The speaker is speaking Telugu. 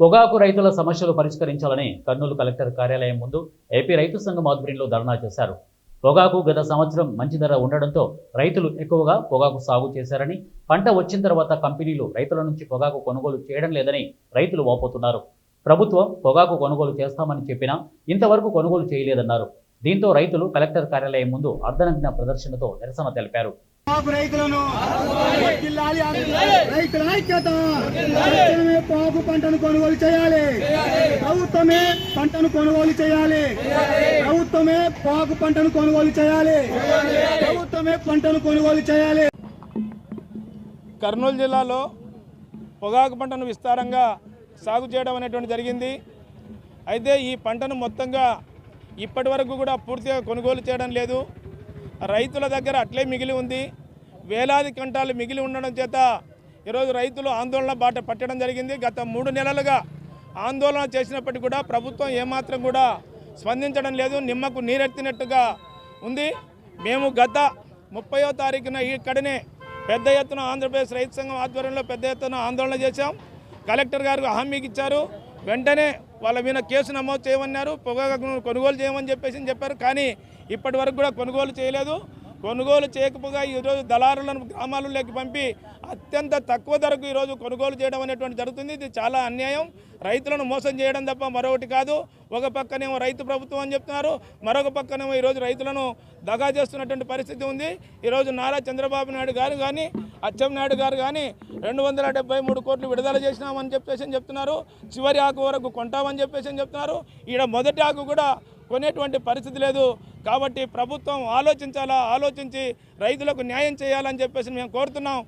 పొగాకు రైతుల సమస్యలు పరిష్కరించాలని కర్నూలు కలెక్టర్ కార్యాలయం ముందు ఏపీ రైతు సంఘం ఆధ్వర్యంలో ధర్నా చేశారు. పొగాకు గత సంవత్సరం మంచి ధర ఉండడంతో రైతులు ఎక్కువగా పొగాకు సాగు చేశారని, పంట వచ్చిన తర్వాత కంపెనీలు రైతుల నుంచి పొగాకు కొనుగోలు చేయడం లేదని రైతులు వాపోతున్నారు. ప్రభుత్వం పొగాకు కొనుగోలు చేస్తామని చెప్పినా ఇంతవరకు కొనుగోలు చేయలేదన్నారు. దీంతో రైతులు కలెక్టర్ కార్యాలయం ముందు అర్ధనగ్న ప్రదర్శనతో నిరసన తెలిపారు. పొగాకు పంటను కొనుగోలు చేయాలి. ప్రభుత్వమే పంటను కొనుగోలు చేయాలి. ప్రభుత్వమే పొగాకు పంటను కొనుగోలు చేయాలి. ప్రభుత్వమే పంటను కొనుగోలు చేయాలి. కర్నూలు జిల్లాలో పొగాకు పంటను విస్తారంగా సాగు చేయడం అనేటువంటి జరిగింది. అయితే ఈ పంటను మొత్తంగా ఇప్పటి వరకు కూడా పూర్తిగా కొనుగోలు చేయడం లేదు. రైతుల దగ్గర అట్లే మిగిలి ఉంది. వేలాది క్వింటాలు మిగిలి ఉండడం చేత ఈరోజు రైతులు ఆందోళన బాట పట్టడం జరిగింది. గత 3 నెలలుగా ఆందోళన చేసినప్పటికీ కూడా ప్రభుత్వం ఏమాత్రం కూడా స్పందించడం లేదు. నిమ్మకు నీరెత్తినట్టుగా ఉంది. మేము గత 30వ తారీఖున ఇక్కడనే పెద్ద ఎత్తున ఆంధ్రప్రదేశ్ రైతు సంఘం ఆధ్వర్యంలో పెద్ద ఎత్తున ఆందోళన చేశాం. కలెక్టర్ గారు హామీకి ఇచ్చారు. వెంటనే వాళ్ళ మీద కేసు నమోదు చేయమన్నారు. పొగాకు కొనుగోలు చేయమని చెప్పారు. కానీ ఇప్పటి వరకు కూడా కొనుగోలు చేయలేదు. కొనుగోలు చేయకపోగా ఈరోజు దళారులను గ్రామాలలోకి పంపి అత్యంత తక్కువ ధరకు ఈరోజు కొనుగోలు చేయడం అనేటువంటి జరుగుతుంది. ఇది చాలా అన్యాయం. రైతులను మోసం చేయడం తప్ప మరొకటి కాదు. ఒక పక్కనేమో రైతు ప్రభుత్వం అని చెప్తున్నారు, మరొక పక్కనేమో ఈరోజు రైతులను దగా చేస్తున్నటువంటి పరిస్థితి ఉంది. ఈరోజు నారా చంద్రబాబు నాయుడు గారు కానీ అచ్చెన్నాయుడు గారు కానీ 273 కోట్లు విడుదల చేసినామని చెప్తున్నారు. చివరి ఆకు వరకు కొంటామని చెప్తున్నారు. ఈడ మొదటి ఆకు కూడా కొనేటువంటి పరిస్థితి లేదు. కాబట్టి ప్రభుత్వం ఆలోచించాలా, ఆలోచించి రైతులకు న్యాయం చేయాలని మేము కోరుతున్నాం.